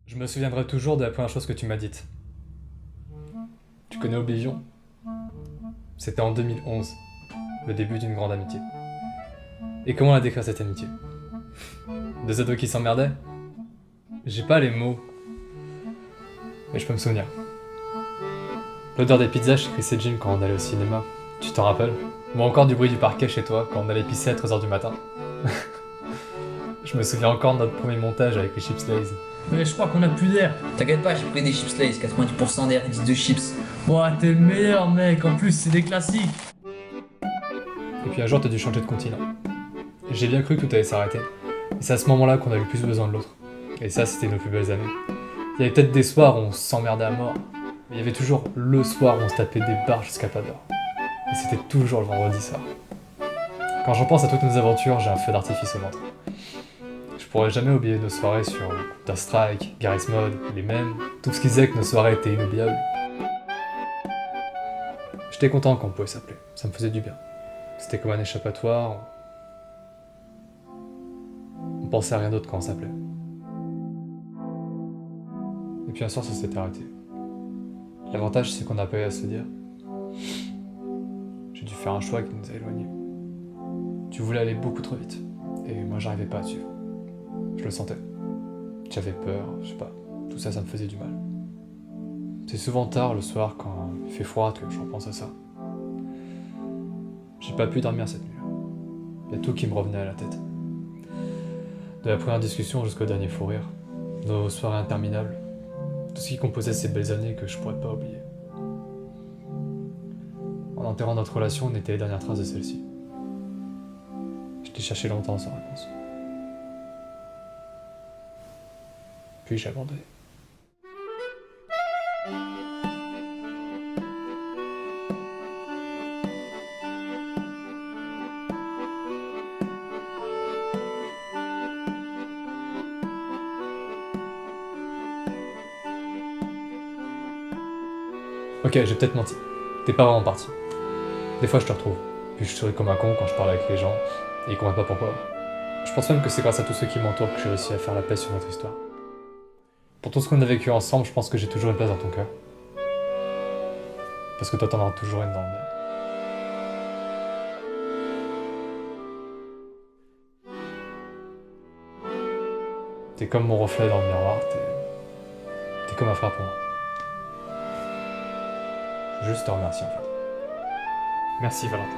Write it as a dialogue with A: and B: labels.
A: Je me souviendrai toujours de la première chose que tu m'as dite. Tu connais Oblivion? C'était en 2011, le début d'une grande amitié. Et comment la décrire cette amitié? Deux ados qui s'emmerdaient? J'ai pas les mots, mais je peux me souvenir. L'odeur des pizzas chez Chris et Jim quand on allait au cinéma, tu t'en rappelles? Ou encore du bruit du parquet chez toi quand on allait pisser à 3h du matin. Je me souviens encore de notre premier montage avec les chips Lay's.
B: Mais je crois qu'on a plus d'air.
C: T'inquiète pas, j'ai pris des chips Lay's, 90% d'air et 10 de chips.
B: Ouah, t'es le meilleur mec, en plus c'est des classiques.
A: Et puis un jour t'as dû changer de continent. J'ai bien cru que tout allait s'arrêter. Et c'est à ce moment-là qu'on a eu le plus besoin de l'autre. Et ça, c'était nos plus belles années. Il y avait peut-être des soirs où on s'emmerdait à mort, mais il y avait toujours le soir où on se tapait des barres jusqu'à pas d'heure. Et c'était toujours le vendredi soir. Quand j'en pense à toutes nos aventures, j'ai un feu d'artifice au ventre. Je pourrais jamais oublier nos soirées sur Counter Strike, Garry's Mod, les mêmes, tout ce qui disait que nos soirées étaient inoubliables. J'étais content qu'on pouvait s'appeler, ça me faisait du bien. C'était comme un échappatoire, on pensait à rien d'autre quand on s'appelait. Et puis un soir ça s'est arrêté. L'avantage c'est qu'on n'a pas eu à se dire. J'ai dû faire un choix qui nous a éloignés. Tu voulais aller beaucoup trop vite, et moi j'arrivais pas à suivre. Je le sentais. J'avais peur, je sais pas, tout ça, ça me faisait du mal. C'est souvent tard le soir quand il fait froid que je repense à ça. J'ai pas pu dormir cette nuit-là. Il y a tout qui me revenait à la tête. De la première discussion jusqu'au dernier fou rire, nos soirées interminables, tout ce qui composait ces belles années que je pourrais pas oublier. En enterrant notre relation, on était les dernières traces de celle-ci. Je l'ai cherché longtemps sans réponse. Puis j'ai abandonné. Ok, j'ai peut-être menti. T'es pas vraiment parti. Des fois je te retrouve, puis je souris comme un con quand je parle avec les gens, et ils comprennent pas pourquoi. Je pense même que c'est grâce à tous ceux qui m'entourent que j'ai réussi à faire la paix sur notre histoire. Pour tout ce qu'on a vécu ensemble, je pense que j'ai toujours une place dans ton cœur. Parce que toi t'en auras toujours une dans le mien. T'es comme mon reflet dans le miroir, t'es comme un frère pour moi. Je veux juste te remercier en fait. Merci Valentin.